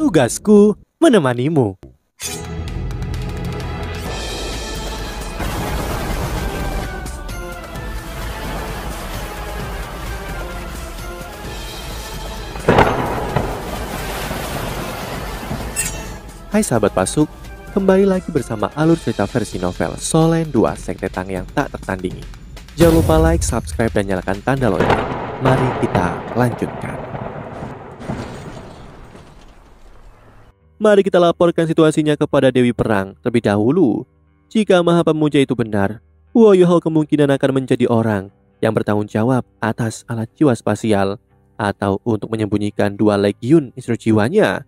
Tugasku menemanimu. Hai sahabat Pasuk, kembali lagi bersama alur cerita versi novel Solen 2 Sekte Tang yang tak tertandingi. Jangan lupa like, subscribe, dan nyalakan tanda lonceng. Mari kita lanjutkan. Mari kita laporkan situasinya kepada Dewi Perang terlebih dahulu. Jika Maha Pemuja itu benar, Huo Yuhao kemungkinan akan menjadi orang yang bertanggung jawab atas alat jiwa spasial atau untuk menyembunyikan dua legiun instruksi jiwanya.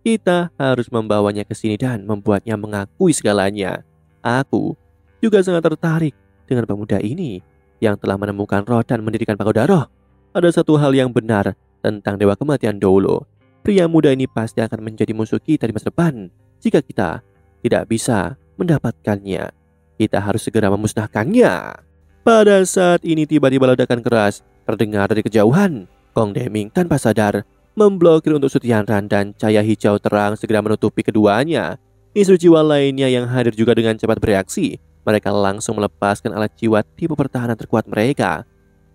Kita harus membawanya ke sini dan membuatnya mengakui segalanya. Aku juga sangat tertarik dengan pemuda ini yang telah menemukan roh dan mendirikan pagoda roh. Ada satu hal yang benar tentang Dewa Kematian Dolo. Pria muda ini pasti akan menjadi musuh kita di masa depan. Jika kita tidak bisa mendapatkannya, kita harus segera memusnahkannya. Pada saat ini tiba-tiba ledakan keras terdengar dari kejauhan. Kong Deming tanpa sadar memblokir untuk Sutianran dan cahaya hijau terang segera menutupi keduanya. Instruksi jiwa lainnya yang hadir juga dengan cepat bereaksi. Mereka langsung melepaskan alat jiwa tipe pertahanan terkuat mereka.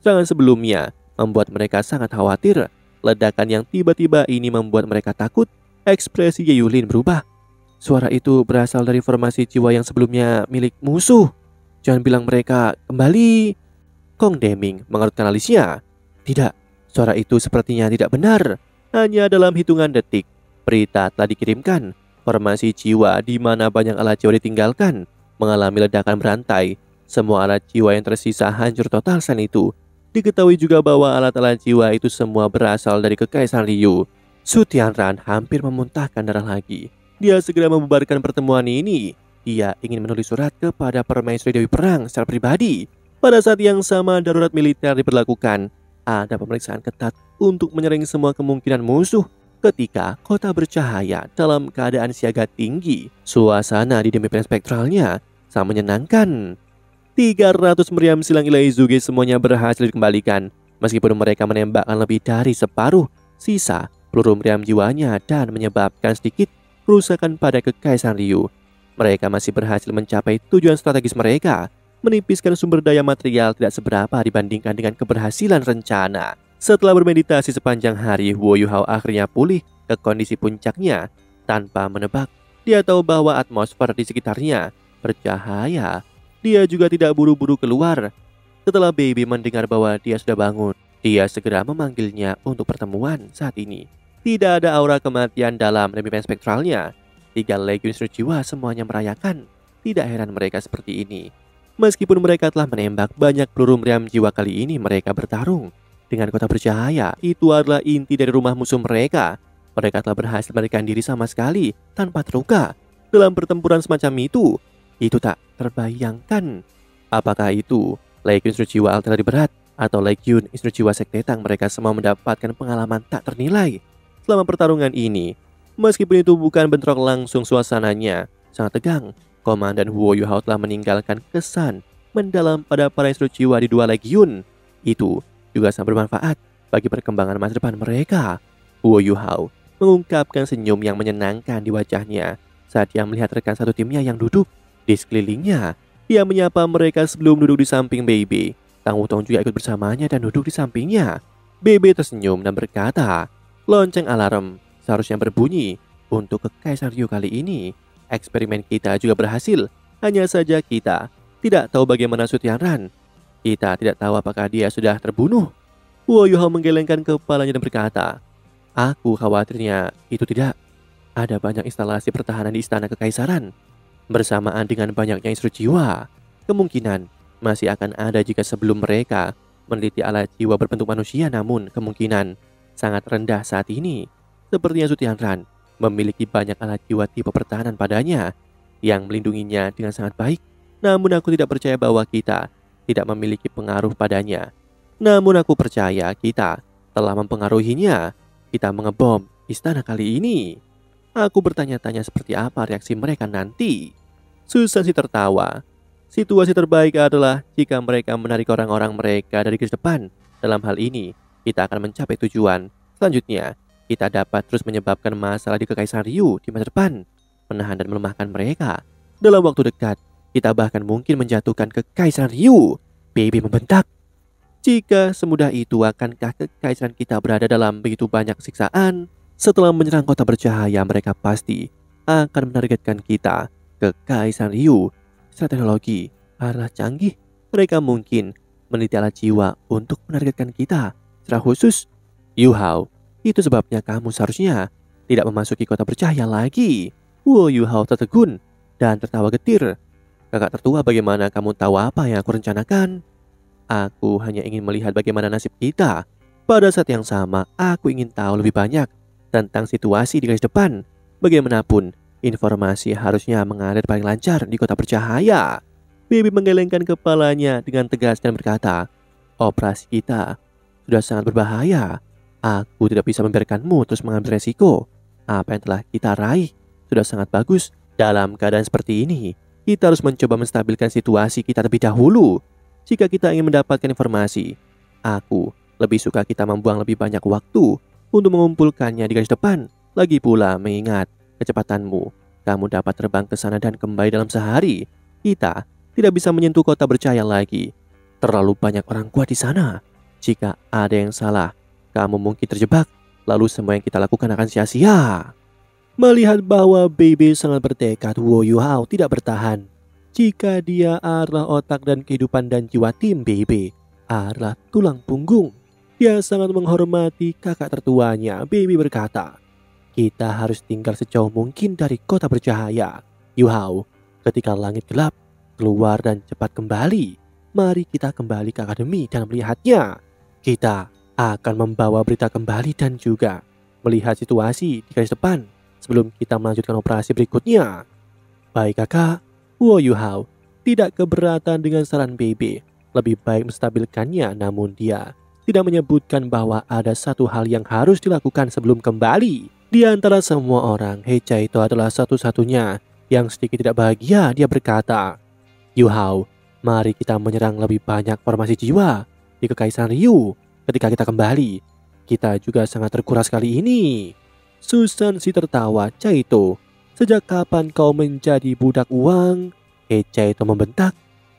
Serangan sebelumnya membuat mereka sangat khawatir. Ledakan yang tiba-tiba ini membuat mereka takut. Ekspresi Ye Yulin berubah. Suara itu berasal dari formasi jiwa yang sebelumnya milik musuh. Jangan bilang mereka kembali. Kong Deming mengerutkan alisnya. Tidak, suara itu sepertinya tidak benar. Hanya dalam hitungan detik, berita telah dikirimkan. Formasi jiwa di mana banyak alat jiwa ditinggalkan mengalami ledakan berantai. Semua alat jiwa yang tersisa hancur total selain itu. Diketahui juga bahwa alat-alat jiwa itu semua berasal dari Kekaisaran Ryu. Sutianran hampir memuntahkan darah lagi. Dia segera membubarkan pertemuan ini. Dia ingin menulis surat kepada Permaisuri Dewi Perang secara pribadi. Pada saat yang sama, darurat militer diberlakukan. Ada pemeriksaan ketat untuk menyerang semua kemungkinan musuh. Ketika kota bercahaya dalam keadaan siaga tinggi, suasana di Demi Planet Spektralnya sangat menyenangkan. 300 meriam silang ilahi Zuge semuanya berhasil dikembalikan. Meskipun mereka menembakkan lebih dari separuh sisa peluru meriam jiwanya dan menyebabkan sedikit kerusakan pada Kekaisaran Ryu, mereka masih berhasil mencapai tujuan strategis mereka. Menipiskan sumber daya material tidak seberapa dibandingkan dengan keberhasilan rencana. Setelah bermeditasi sepanjang hari, Huo Yuhao akhirnya pulih ke kondisi puncaknya. Tanpa menebak, dia tahu bahwa atmosfer di sekitarnya bercahaya. Dia juga tidak buru-buru keluar. Setelah Baby mendengar bahwa dia sudah bangun, dia segera memanggilnya untuk pertemuan saat ini. Tidak ada aura kematian dalam Demi Spektralnya. 3 legiun instruksi jiwa semuanya merayakan. Tidak heran mereka seperti ini. Meskipun mereka telah menembak banyak peluru meriam jiwa, kali ini mereka bertarung dengan kota bercahaya. Itu adalah inti dari rumah musuh mereka. Mereka telah berhasil melarikan diri sama sekali tanpa terluka dalam pertempuran semacam itu. Itu tak terbayangkan. Apakah itu legiun instruksi jiwa artileri berat atau legiun instruksi jiwa sekte Tang? Mereka semua mendapatkan pengalaman tak ternilai selama pertarungan ini. Meskipun itu bukan bentrok langsung, suasananya sangat tegang. Komandan Huo Yuhao telah meninggalkan kesan mendalam pada para instruksi jiwa di 2 legiun. Itu juga sangat bermanfaat bagi perkembangan masa depan mereka. Huo Yuhao mengungkapkan senyum yang menyenangkan di wajahnya saat dia melihat rekan satu timnya yang duduk di sekelilingnya. Dia menyapa mereka sebelum duduk di samping Baby. Tang Wutong juga ikut bersamanya dan duduk di sampingnya. Baby tersenyum dan berkata, "Lonceng alarm seharusnya berbunyi untuk Kekaisaran Ryu kali ini. Eksperimen kita juga berhasil. Hanya saja kita tidak tahu bagaimana Sutianran. Kita tidak tahu apakah dia sudah terbunuh." Huo Yuhao menggelengkan kepalanya dan berkata, "Aku khawatirnya itu tidak. Ada banyak instalasi pertahanan di istana Kekaisaran. Bersamaan dengan banyaknya instruksi jiwa, kemungkinan masih akan ada jika sebelum mereka meneliti alat jiwa berbentuk manusia. Namun kemungkinan sangat rendah saat ini. Sepertinya Sutianran memiliki banyak alat jiwa tipe pertahanan padanya yang melindunginya dengan sangat baik. Namun aku tidak percaya bahwa kita tidak memiliki pengaruh padanya. Namun aku percaya kita telah mempengaruhinya. Kita mengebom istana kali ini." Aku bertanya-tanya seperti apa reaksi mereka nanti. Susansi tertawa. Situasi terbaik adalah jika mereka menarik orang-orang mereka dari garis depan. Dalam hal ini, kita akan mencapai tujuan. Selanjutnya, kita dapat terus menyebabkan masalah di Kekaisaran Ryu di masa depan, menahan dan melemahkan mereka. Dalam waktu dekat, kita bahkan mungkin menjatuhkan Kekaisaran Ryu. Baby membentak. Jika semudah itu, akankah kekaisaran kita berada dalam begitu banyak siksaan? Setelah menyerang kota bercahaya, mereka pasti akan menargetkan kita. Kekaisaran Ryu secara teknologi adalah canggih. Mereka mungkin meneliti alat jiwa untuk menargetkan kita secara khusus. Yu Hao, itu sebabnya kamu seharusnya tidak memasuki kota bercahaya lagi. Yu Hao tertegun dan tertawa getir. Kakak tertua, bagaimana kamu tahu apa yang aku rencanakan? Aku hanya ingin melihat bagaimana nasib kita. Pada saat yang sama, aku ingin tahu lebih banyak tentang situasi di garis depan. Bagaimanapun, informasi harusnya mengalir paling lancar di kota bercahaya. Baby menggelengkan kepalanya dengan tegas dan berkata, operasi kita sudah sangat berbahaya. Aku tidak bisa membiarkanmu terus mengambil resiko. Apa yang telah kita raih sudah sangat bagus. Dalam keadaan seperti ini, kita harus mencoba menstabilkan situasi kita terlebih dahulu. Jika kita ingin mendapatkan informasi, aku lebih suka kita membuang lebih banyak waktu untuk mengumpulkannya di garis depan. Lagi pula, mengingat kecepatanmu, kamu dapat terbang ke sana dan kembali dalam sehari. Kita tidak bisa menyentuh kota bercahaya lagi. Terlalu banyak orang kuat di sana. Jika ada yang salah, kamu mungkin terjebak. Lalu semua yang kita lakukan akan sia-sia. Melihat bahwa Baby sangat bertekad, Yu Hao tidak bertahan. Jika dia adalah otak dan kehidupan dan jiwa tim, Baby adalah tulang punggung. Dia sangat menghormati kakak tertuanya. Baby berkata, kita harus tinggal sejauh mungkin dari kota bercahaya. Yu Hao, ketika langit gelap, keluar dan cepat kembali. Mari kita kembali ke akademi dan melihatnya. Kita akan membawa berita kembali dan juga melihat situasi di garis depan sebelum kita melanjutkan operasi berikutnya. Baik kakak. Yu Hao tidak keberatan dengan saran Baby. Lebih baik menstabilkannya, namun dia tidak menyebutkan bahwa ada satu hal yang harus dilakukan sebelum kembali. Di antara semua orang, Hecha itu adalah satu-satunya yang sedikit tidak bahagia. Dia berkata, Yu Hao, mari kita menyerang lebih banyak formasi jiwa di Kekaisaran Ryu. Ketika kita kembali, kita juga sangat terkuras kali ini. Susan si tertawa. Chaito, sejak kapan kau menjadi budak uang? Hecha itu membentak.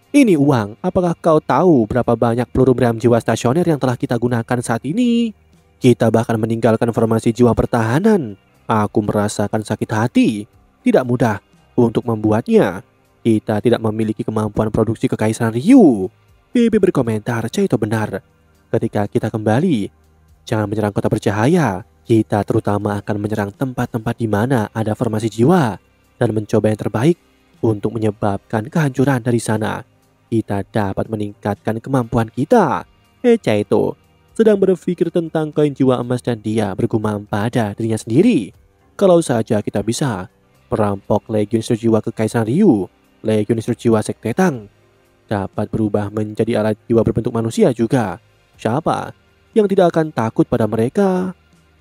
Ini uang, apakah kau tahu berapa banyak peluru meriam jiwa stasioner yang telah kita gunakan saat ini? Kita bahkan meninggalkan formasi jiwa pertahanan. Aku merasakan sakit hati. Tidak mudah untuk membuatnya. Kita tidak memiliki kemampuan produksi Kekaisaran Ryu. Baby berkomentar, Chaito benar. Ketika kita kembali, jangan menyerang kota bercahaya. Kita terutama akan menyerang tempat-tempat di mana ada formasi jiwa dan mencoba yang terbaik untuk menyebabkan kehancuran dari sana. Kita dapat meningkatkan kemampuan kita. Hecha itu sedang berpikir tentang koin jiwa emas dan dia bergumam pada dirinya sendiri. Kalau saja kita bisa merampok Legion Instruktur Jiwa Kekaisaran Ryu, Legion Instruktur Jiwa Sekte Tang dapat berubah menjadi alat jiwa berbentuk manusia juga. Siapa yang tidak akan takut pada mereka?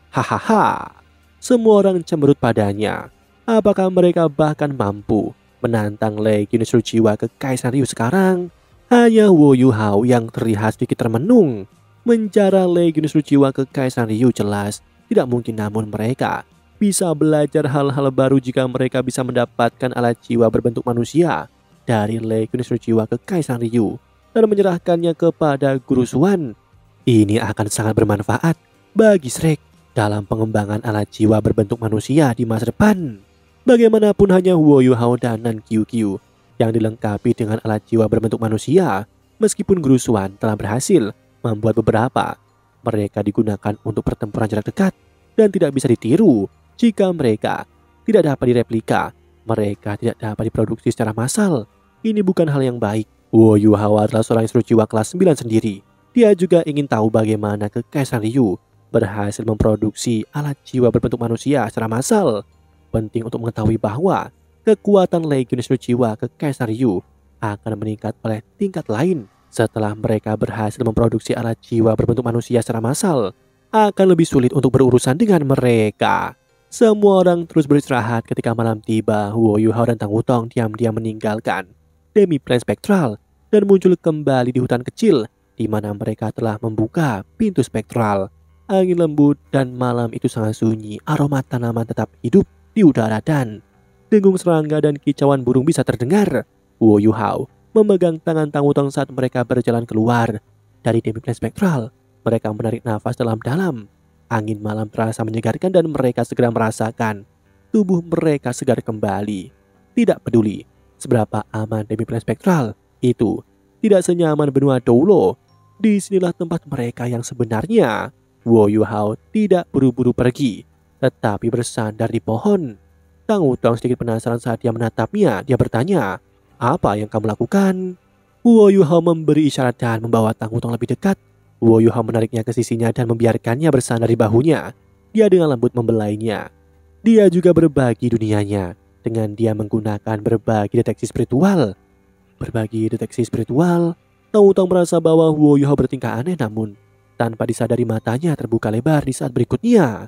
Hahaha, semua orang cemberut padanya. Apakah mereka bahkan mampu menantang Legion Instruktur Jiwa Kekaisaran Ryu sekarang? Hanya Yu Hao yang terlihat sedikit termenung. Menjara Legion Instruktur Jiwa Kekaisaran Ryu jelas tidak mungkin, namun mereka bisa belajar hal-hal baru jika mereka bisa mendapatkan alat jiwa berbentuk manusia dari Legion Instruktur Jiwa Kekaisaran Ryu dan menyerahkannya kepada Guru Xuan. Ini akan sangat bermanfaat bagi Shrek dalam pengembangan alat jiwa berbentuk manusia di masa depan. Bagaimanapun hanya Yu Hao dan Nan Qiu yang dilengkapi dengan alat jiwa berbentuk manusia. Meskipun Guru Xuan telah berhasil membuat beberapa, mereka digunakan untuk pertempuran jarak dekat dan tidak bisa ditiru. Jika mereka tidak dapat direplika, mereka tidak dapat diproduksi secara massal. Ini bukan hal yang baik. Yu Hao adalah seorang instruktur jiwa kelas 9 sendiri. Dia juga ingin tahu bagaimana Kekaisaran Ryu berhasil memproduksi alat jiwa berbentuk manusia secara massal. Penting untuk mengetahui bahwa kekuatan Legion Instruktur Jiwa Kekaisaran Ryu akan meningkat pada tingkat lain setelah mereka berhasil memproduksi alat jiwa berbentuk manusia secara massal. Akan lebih sulit untuk berurusan dengan mereka. Semua orang terus beristirahat ketika malam tiba. Yu Hao dan Tang Wutong diam-diam meninggalkan Demi Plan Spektral dan muncul kembali di hutan kecil di mana mereka telah membuka pintu spektral. Angin lembut dan malam itu sangat sunyi, aroma tanaman tetap hidup di udara dan dengung serangga dan kicauan burung bisa terdengar. Wu Yuhao memegang tangan Tang Wutong saat mereka berjalan keluar dari Demiplan Spektral. Mereka menarik nafas dalam-dalam. Angin malam terasa menyegarkan dan mereka segera merasakan tubuh mereka segar kembali. Tidak peduli seberapa aman Demiplan Spektral itu, tidak senyaman benua Doulo. Disinilah tempat mereka yang sebenarnya. Wu Yuhao tidak buru-buru pergi, tetapi bersandar di pohon. Tang Wutong sedikit penasaran saat dia menatapnya. Dia bertanya, "Apa yang kamu lakukan?" Wu Yuhao memberi isyarat dan membawa Tang Wutong lebih dekat. Wu Yuhao menariknya ke sisinya dan membiarkannya bersandar di bahunya. Dia dengan lembut membelainya. Dia juga berbagi dunianya dengan dia menggunakan berbagi deteksi spiritual. Berbagi deteksi spiritual, Tang Wutong merasa bahwa Wu Yuhao bertingkah aneh, namun tanpa disadari matanya terbuka lebar di saat berikutnya.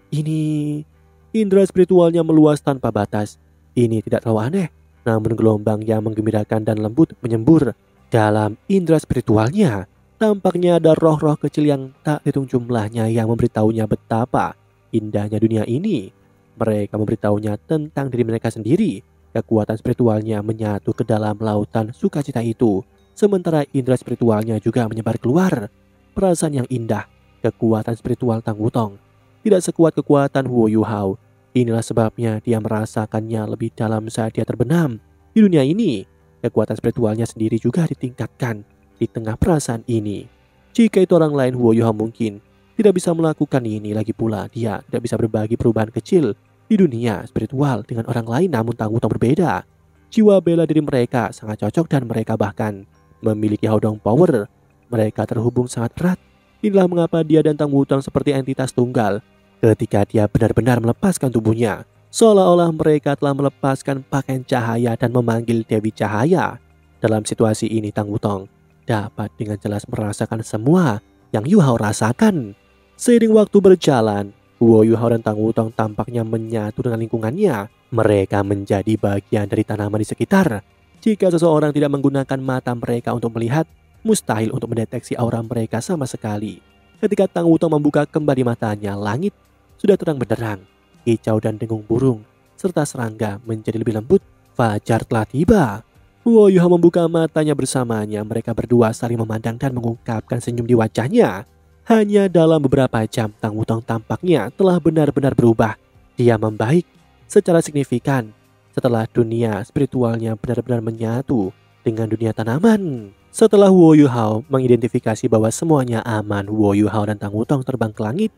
Ini, indera spiritualnya meluas tanpa batas. Ini tidak terlalu aneh, namun gelombang yang menggembirakan dan lembut menyembur dalam indera spiritualnya. Tampaknya ada roh-roh kecil yang tak hitung jumlahnya yang memberitahunya betapa indahnya dunia ini. Mereka memberitahunya tentang diri mereka sendiri. Kekuatan spiritualnya menyatu ke dalam lautan sukacita itu, sementara indera spiritualnya juga menyebar keluar. Perasaan yang indah, kekuatan spiritual Tang Wutong tidak sekuat kekuatan Wu Yuhao. Inilah sebabnya dia merasakannya lebih dalam saat dia terbenam di dunia ini. Kekuatan spiritualnya sendiri juga ditingkatkan di tengah perasaan ini. Jika itu orang lain, Wu Yuhao mungkin tidak bisa melakukan ini. Lagi pula dia tidak bisa berbagi perubahan kecil di dunia spiritual dengan orang lain. Namun Tang Wutong berbeda. Jiwa bela diri mereka sangat cocok dan mereka bahkan memiliki Haodong Power. Mereka terhubung sangat erat. Inilah mengapa dia dan Tang Wutong seperti entitas tunggal. Ketika dia benar-benar melepaskan tubuhnya, seolah-olah mereka telah melepaskan pakaian cahaya dan memanggil Dewi Cahaya. Dalam situasi ini Tang Wutong dapat dengan jelas merasakan semua yang Yuhao rasakan. Seiring waktu berjalan, Wu Yuhao dan Tang Wutong tampaknya menyatu dengan lingkungannya. Mereka menjadi bagian dari tanaman di sekitar. Jika seseorang tidak menggunakan mata mereka untuk melihat, mustahil untuk mendeteksi aura mereka sama sekali. Ketika Tang Wutong membuka kembali matanya, langit sudah terang benderang. Kicau dan dengung burung serta serangga menjadi lebih lembut. Fajar telah tiba. Wu Yuhao membuka matanya bersamanya. Mereka berdua saling memandang dan mengungkapkan senyum di wajahnya. Hanya dalam beberapa jam, Tang Wutong tampaknya telah benar-benar berubah. Dia membaik secara signifikan setelah dunia spiritualnya benar-benar menyatu dengan dunia tanaman. Setelah Wu Yuhao mengidentifikasi bahwa semuanya aman, Wu Yuhao dan Tang Wutong terbang ke langit.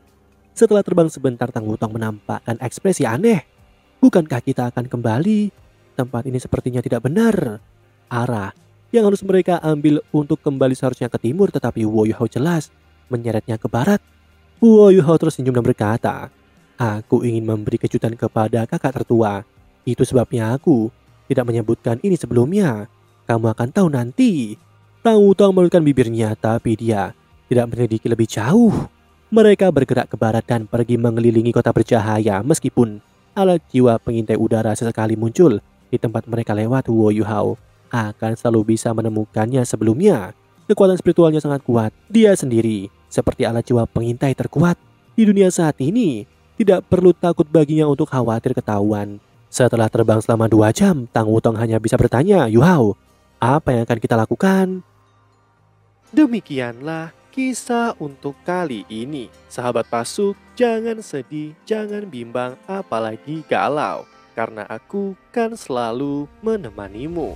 Setelah terbang sebentar, Tang Wutong menampakkan ekspresi aneh. Bukankah kita akan kembali? Tempat ini sepertinya tidak benar. Arah yang harus mereka ambil untuk kembali seharusnya ke timur, tetapi Wu Yuhao jelas menyeretnya ke barat. Wu Yuhao tersenyum dan berkata, "Aku ingin memberi kejutan kepada kakak tertua. Itu sebabnya aku tidak menyebutkan ini sebelumnya. Kamu akan tahu nanti." Tang Wutong mengerutkan bibirnya, tapi dia tidak menyelidiki lebih jauh. Mereka bergerak ke barat dan pergi mengelilingi kota bercahaya. Meskipun alat jiwa pengintai udara sesekali muncul di tempat mereka lewat, Wu Yuhao akan selalu bisa menemukannya sebelumnya. Kekuatan spiritualnya sangat kuat. Dia sendiri seperti alat jiwa pengintai terkuat di dunia saat ini. Tidak perlu takut baginya untuk khawatir ketahuan. Setelah terbang selama 2 jam, Tang Wutong hanya bisa bertanya, "Yuhao, apa yang akan kita lakukan?" Demikianlah kisah untuk kali ini. Sahabat Pasuk, jangan sedih, jangan bimbang, apalagi galau. Karena aku kan selalu menemanimu.